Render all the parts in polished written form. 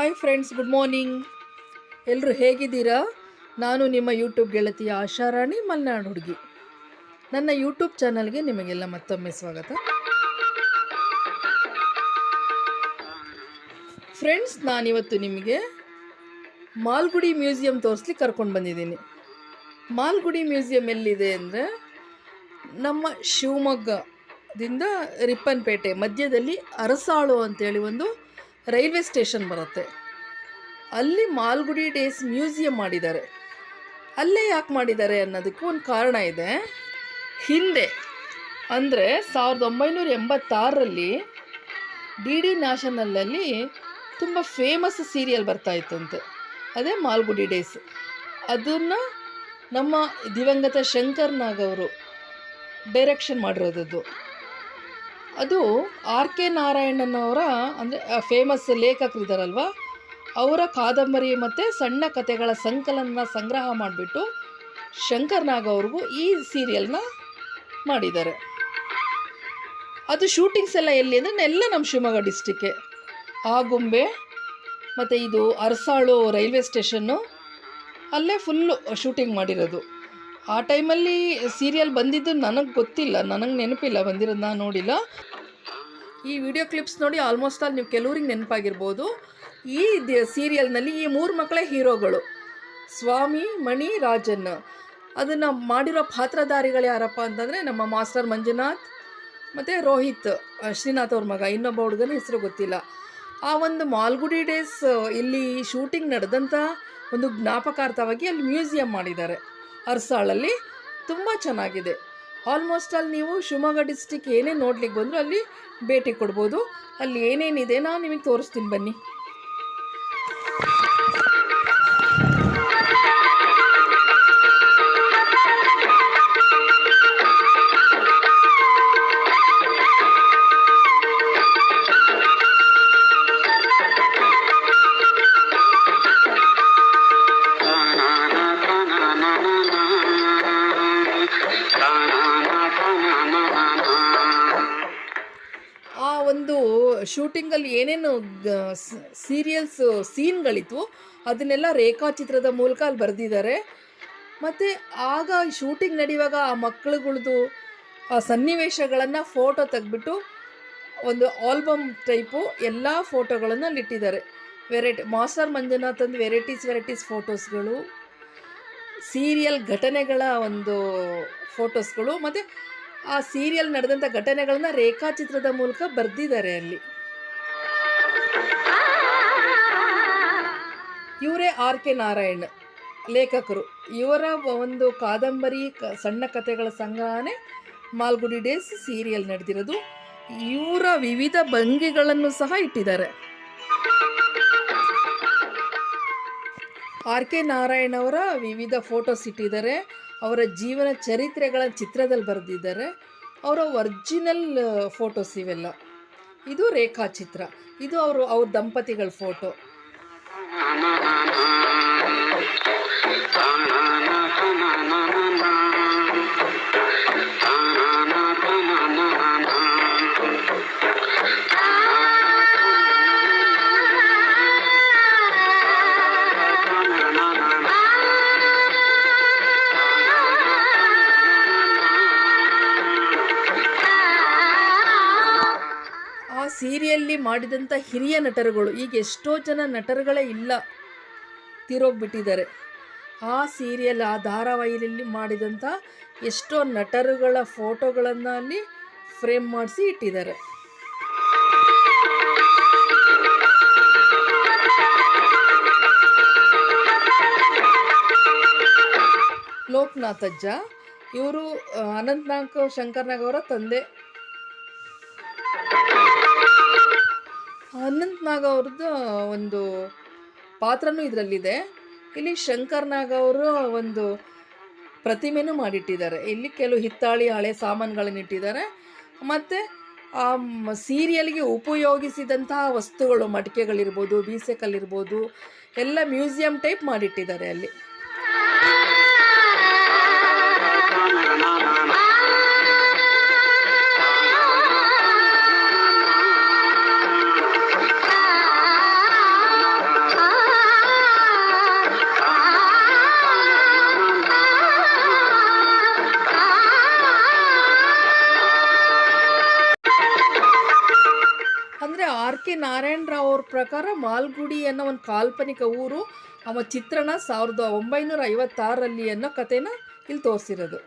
Hi friends, good morning. ಎಲ್ಲರೂ ಹೇಗಿದ್ದೀರಾ? ನಾನು ನಿಮ್ಮ ಯೂಟ್ಯೂಬ್ ಗೆಳತಿಯ ಆಶಾರಾಣಿ ಮಲ್ನಾಡು ಹುಡುಗಿ. ನನ್ನ ಯೂಟ್ಯೂಬ್ ಚಾನಲ್ಗೆ ನಿಮಗೆಲ್ಲ ಮತ್ತೊಮ್ಮೆ ಸ್ವಾಗತ. ಫ್ರೆಂಡ್ಸ್, ನಾನಿವತ್ತು ನಿಮಗೆ ಮಾಲ್ಗುಡಿ ಮ್ಯೂಸಿಯಂ ತೋರಿಸ್ಲಿಕ್ಕೆ ಕರ್ಕೊಂಡು ಬಂದಿದ್ದೀನಿ. ಮಾಲ್ಗುಡಿ ಮ್ಯೂಸಿಯಂ ಎಲ್ಲಿದೆ ಅಂದರೆ ನಮ್ಮ ಶಿವಮೊಗ್ಗದಿಂದ ರಿಪ್ಪನ್ಪೇಟೆ ಮಧ್ಯದಲ್ಲಿ ಅರಸಾಳು ಅಂತೇಳಿ ಒಂದು ರೈಲ್ವೆ ಸ್ಟೇಷನ್ ಬರುತ್ತೆ. ಅಲ್ಲಿ ಮಾಲ್ಗುಡಿ ಡೇಸ್ ಮ್ಯೂಸಿಯಂ ಮಾಡಿದ್ದಾರೆ. ಅಲ್ಲೇ ಯಾಕೆ ಮಾಡಿದ್ದಾರೆ ಅನ್ನೋದಕ್ಕೂ ಒಂದು ಕಾರಣ ಇದೆ. ಹಿಂದೆ ಅಂದರೆ 1986ರಲ್ಲಿ ಡಿ ನ್ಯಾಷನಲಲ್ಲಿ ತುಂಬ ಫೇಮಸ್ ಸೀರಿಯಲ್ ಬರ್ತಾಯಿತ್ತಂತೆ, ಅದೇ ಮಾಲ್ಗುಡಿ ಡೇಸ್. ಅದನ್ನು ನಮ್ಮ ದಿವಂಗತ ಶಂಕರ್ ನಾಗ್ ಅವರು ಡೈರೆಕ್ಷನ್ ಮಾಡಿರೋದದ್ದು. ಅದು ಆರ್ ಕೆ ನಾರಾಯಣನ್ ಅವರ ಅಂದರೆ ಫೇಮಸ್ ಲೇಖಕರಿದ್ದಾರಲ್ವ, ಅವರ ಕಾದಂಬರಿ ಮತ್ತು ಸಣ್ಣ ಕಥೆಗಳ ಸಂಗ್ರಹ ಮಾಡಿಬಿಟ್ಟು ಶಂಕರ್ ನಾಗ್ ಅವ್ರಿಗೂ ಈ ಸೀರಿಯಲ್ನ ಮಾಡಿದ್ದಾರೆ. ಅದು ಶೂಟಿಂಗ್ಸ್ ಎಲ್ಲ ಎಲ್ಲಿ ಅಂದರೆ ಎಲ್ಲ ನಮ್ಮ ಶಿವಮೊಗ್ಗ ಡಿಸ್ಟಿಕ್ಕೆ. ಆಗುಂಬೆ ಮತ್ತು ಇದು ಅರಸಾಳು ರೈಲ್ವೆ ಸ್ಟೇಷನ್ನು, ಅಲ್ಲೇ ಫುಲ್ಲು ಶೂಟಿಂಗ್ ಮಾಡಿರೋದು. ಆ ಟೈಮಲ್ಲಿ ಸೀರಿಯಲ್ ಬಂದಿದ್ದು ನನಗೆ ಗೊತ್ತಿಲ್ಲ, ನನಗೆ ನೆನಪಿಲ್ಲ, ಬಂದಿರೋದು ನಾನು ನೋಡಿಲ್ಲ. ಈ ವಿಡಿಯೋ ಕ್ಲಿಪ್ಸ್ ನೋಡಿ ಆಲ್ಮೋಸ್ಟ್ ಆಲ್ ನೀವು ಕೆಲವ್ರಿಗೆ ನೆನಪಾಗಿರ್ಬೋದು. ಈ ಸೀರಿಯಲ್ನಲ್ಲಿ ಈ 3 ಮಕ್ಕಳೇ ಹೀರೋಗಳು, ಸ್ವಾಮಿ, ಮಣಿ, ರಾಜನ್. ಅದನ್ನು ಮಾಡಿರೋ ಪಾತ್ರಧಾರಿಗಳು ಯಾರಪ್ಪ ಅಂತಂದರೆ ನಮ್ಮ ಮಾಸ್ಟರ್ ಮಂಜುನಾಥ್ ಮತ್ತು ರೋಹಿತ್, ಶ್ರೀನಾಥ್ ಅವ್ರ ಮಗ, ಇನ್ನೊಬ್ಬ ಹುಡುಗನ ಹೆಸರು ಗೊತ್ತಿಲ್ಲ. ಆ ಒಂದು ಮಾಲ್ಗುಡಿ ಡೇಸ್ ಇಲ್ಲಿ ಶೂಟಿಂಗ್ ನಡೆದಂಥ ಒಂದು ಜ್ಞಾಪಕಾರ್ಥವಾಗಿ ಅಲ್ಲಿ ಮ್ಯೂಸಿಯಂ ಮಾಡಿದ್ದಾರೆ ಅರಸಾಳಲ್ಲಿ. ತುಂಬ ಚೆನ್ನಾಗಿದೆ. ಆಲ್ಮೋಸ್ಟ್ ಅಲ್ಲಿ ನೀವು ಶಿವಮೊಗ್ಗ ಡಿಸ್ಟಿಕ್ ಏನೇ ನೋಡ್ಲಿಕ್ಕೆ ಬಂದರೂ ಅಲ್ಲಿ ಭೇಟಿ ಕೊಡ್ಬೋದು. ಅಲ್ಲಿ ಏನೇನಿದೆ ನಾನು ನಿಮಗೆ ತೋರಿಸ್ತೀನಿ, ಬನ್ನಿ. ಒಂದು ಶೂಟಿಂಗಲ್ಲಿ ಏನೇನು ಸೀರಿಯಲ್ಸ್ ಸೀನ್ಗಳಿತ್ತು ಅದನ್ನೆಲ್ಲ ರೇಖಾಚಿತ್ರದ ಮೂಲಕ ಅಲ್ಲಿ ಬರೆದಿದ್ದಾರೆ. ಮತ್ತು ಆಗ ಶೂಟಿಂಗ್ ನಡೆಯುವಾಗ ಆ ಮಕ್ಕಳುಗಳದ್ದು ಆ ಸನ್ನಿವೇಶಗಳನ್ನು ಫೋಟೋ ತೆಗೆದ್ಬಿಟ್ಟು ಒಂದು ಆಲ್ಬಮ್ ಟೈಪು ಎಲ್ಲ ಫೋಟೋಗಳನ್ನು ಅಲ್ಲಿಟ್ಟಿದ್ದಾರೆ. ಮಾಸ್ಟರ್ ಮಂಜುನಾಥ್ ಅಂದು ವೆರೈಟೀಸ್ ಫೋಟೋಸ್ಗಳು, ಸೀರಿಯಲ್ ಘಟನೆಗಳ ಒಂದು ಫೋಟೋಸ್ಗಳು, ಮತ್ತು ಆ ಸೀರಿಯಲ್ ನಡೆದಂಥ ಘಟನೆಗಳನ್ನ ರೇಖಾಚಿತ್ರದ ಮೂಲಕ ಬರೆದಿದ್ದಾರೆ ಅಲ್ಲಿ. ಇವರೇ ಆರ್ ಕೆ ನಾರಾಯಣ್ ಲೇಖಕರು. ಇವರ ಒಂದು ಕಾದಂಬರಿ ಸಣ್ಣ ಕಥೆಗಳ ಸಂಗ್ರಹನೇ ಮಾಲ್ಗುಡಿ ಡೇಸ್ ಸೀರಿಯಲ್ ನಡೆದಿರೋದು. ಇವರ ವಿವಿಧ ಭಂಗಿಗಳನ್ನು ಸಹ ಇಟ್ಟಿದ್ದಾರೆ. ಆರ್ ಕೆ ನಾರಾಯಣ್ ಅವರ ವಿವಿಧ ಫೋಟೋಸ್ ಇಟ್ಟಿದ್ದಾರೆ. ಅವರ ಜೀವನ ಚರಿತ್ರೆಗಳ ಚಿತ್ರದಲ್ಲಿ ಬರೆದಿದ್ದಾರೆ. ಅವರ ಒರಿಜಿನಲ್ ಫೋಟೋಸ್ ಇವೆಲ್ಲ. ಇದು ರೇಖಾಚಿತ್ರ, ಇದು ಅವ್ರ ದಂಪತಿಗಳ ಫೋಟೋ. ಸೀರಿಯಲ್ಲಿ ಮಾಡಿದಂಥ ಹಿರಿಯ ನಟರುಗಳು, ಈಗ ಎಷ್ಟೋ ಜನ ನಟರುಗಳೇ ಇಲ್ಲ, ತೀರೋಗ್ಬಿಟ್ಟಿದ್ದಾರೆ. ಆ ಸೀರಿಯಲ್, ಆ ಧಾರಾವಾಹಿಯಲ್ಲಿ ಮಾಡಿದಂಥ ಎಷ್ಟೋ ನಟರುಗಳ ಫೋಟೋಗಳನ್ನು ಅಲ್ಲಿ ಫ್ರೇಮ್ ಮಾಡಿಸಿ ಇಟ್ಟಿದ್ದಾರೆ. ಲೋಕನಾಥ್ ಅಜ್ಜ, ಇವರು ಅನಂತನಾಗ್ ಶಂಕರ್ ನಾಗ್ ಅವರ ತಂದೆ. ಅನಂತ್ ನಾಗ್ ಅವ್ರದ್ದು ಒಂದು ಪಾತ್ರನೂ ಇದರಲ್ಲಿದೆ. ಇಲ್ಲಿ ಶಂಕರ್ ನಾಗ್ ಅವರು ಒಂದು ಪ್ರತಿಮೆನೂ ಮಾಡಿಟ್ಟಿದ್ದಾರೆ. ಇಲ್ಲಿ ಕೆಲವು ಹಿತ್ತಾಳಿ ಹಳೆ ಸಾಮಾನುಗಳನ್ನು ಇಟ್ಟಿದ್ದಾರೆ. ಮತ್ತು ಆ ಸೀರಿಯಲ್ಗೆ ಉಪಯೋಗಿಸಿದಂತಹ ವಸ್ತುಗಳು, ಮಡಿಕೆಗಳಿರ್ಬೋದು, ಬೀಸೆಕಲ್ಲಿರ್ಬೋದು, ಎಲ್ಲ ಮ್ಯೂಸಿಯಂ ಟೈಪ್ ಮಾಡಿಟ್ಟಿದ್ದಾರೆ ಅಲ್ಲಿ. ಕೆ ನಾರಾಯಣ ರಾವ್ ಅವ್ರ ಪ್ರಕಾರ ಮಾಲ್ಗುಡಿ ಅನ್ನೋ ಒಂದು ಕಾಲ್ಪನಿಕ ಊರು ಅವ ಚಿತ್ರಣ 1956ರಲ್ಲಿ ಅನ್ನೋ ಕಥೆನ ಇಲ್ಲಿ ತೋರಿಸಿರೋದು.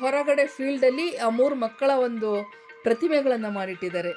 ಹೊರಗಡೆ ಫೀಲ್ಡಲ್ಲಿ ಆ 3 ಮಕ್ಕಳ ಒಂದು ಪ್ರತಿಮೆಗಳನ್ನು ಮಾಡಿಟ್ಟಿದ್ದಾರೆ.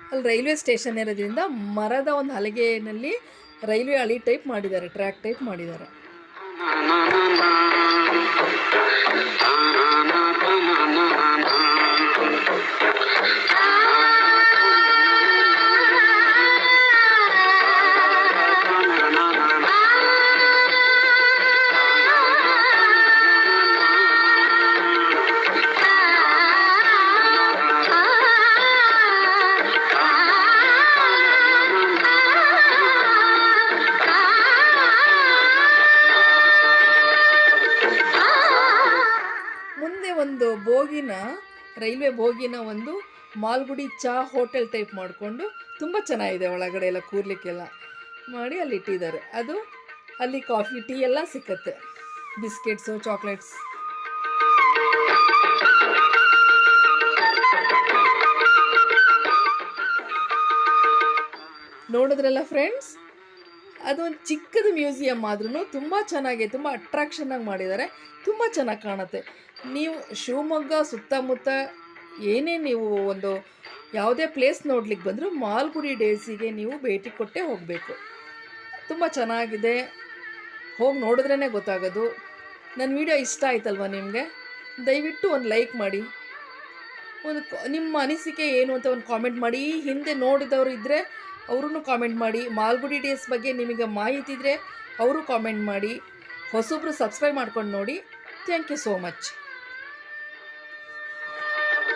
ಅಲ್ಲಿ ರೈಲ್ವೆ ಸ್ಟೇಷನ್ ಇರೋದ್ರಿಂದ ಮರದ ಒಂದು ಹಲಗೆಯಲ್ಲಿ ರೈಲ್ವೆ ಹಳಿ ಟೈಪ್ ಮಾಡಿದ್ದಾರೆ, ಟ್ರ್ಯಾಕ್ ಟೈಪ್ ಮಾಡಿದ್ದಾರೆ. ಒಂದು ಬೋಗಿನ ರೈಲ್ವೆ ಬೋಗಿನ ಒಂದು ಮಾಲ್ಗುಡಿ ಚಾ ಹೋಟೆಲ್ ಟೈಪ್ ಮಾಡಿಕೊಂಡು ತುಂಬ ಚೆನ್ನಾಗಿದೆ, ಒಳಗಡೆ ಎಲ್ಲ ಕೂರ್ಲಿಕ್ಕೆಲ್ಲ ಮಾಡಿ ಅಲ್ಲಿ ಇಟ್ಟಿದ್ದಾರೆ. ಅದು ಅಲ್ಲಿ ಕಾಫಿ ಟೀ ಎಲ್ಲ ಸಿಕ್ಕತ್ತೆ, ಬಿಸ್ಕೆಟ್ಸು ಚಾಕ್ಲೇಟ್ಸ್. ನೋಡಿದ್ರಲ್ಲ ಫ್ರೆಂಡ್ಸ್, ಅದೊಂದು ಚಿಕ್ಕದು ಮ್ಯೂಸಿಯಂ ಆದ್ರೂ ತುಂಬ ಚೆನ್ನಾಗಿ, ತುಂಬ ಅಟ್ರಾಕ್ಷನ್ನಾಗಿ ಮಾಡಿದ್ದಾರೆ, ತುಂಬ ಚೆನ್ನಾಗಿ ಕಾಣುತ್ತೆ. ನೀವು ಶಿವಮೊಗ್ಗ ಸುತ್ತಮುತ್ತ ಏನೇ ನೀವು ಒಂದು ಯಾವುದೇ ಪ್ಲೇಸ್ ನೋಡ್ಲಿಕ್ಕೆ ಬಂದರೂ ಮಾಲ್ಗುಡಿ ಡೇಸಿಗೆ ನೀವು ಭೇಟಿ ಕೊಟ್ಟೇ ಹೋಗಬೇಕು. ತುಂಬ ಚೆನ್ನಾಗಿದೆ, ಹೋಗಿ ನೋಡಿದ್ರೇ ಗೊತ್ತಾಗೋದು. ನನ್ನ ವಿಡಿಯೋ ಇಷ್ಟ ಆಯ್ತಲ್ವ ನಿಮಗೆ? ದಯವಿಟ್ಟು ಒಂದು ಲೈಕ್ ಮಾಡಿ, ಒಂದು ನಿಮ್ಮ ಅನಿಸಿಕೆ ಏನು ಅಂತ ಒಂದು ಕಾಮೆಂಟ್ ಮಾಡಿ. ಹಿಂದೆ ನೋಡಿದವರು ಇದ್ದರೆ ಅವ್ರೂ ಕಾಮೆಂಟ್ ಮಾಡಿ. ಮಾಲ್ಗುಡಿ ಡೇಸ್ ಬಗ್ಗೆ ನಿಮಗೆ ಮಾಹಿತಿ ಇದ್ದರೆ ಅವರು ಕಾಮೆಂಟ್ ಮಾಡಿ. ಹೊಸೊಬ್ಬರು ಸಬ್ಸ್ಕ್ರೈಬ್ ಮಾಡ್ಕೊಂಡು ನೋಡಿ. Thank you so much.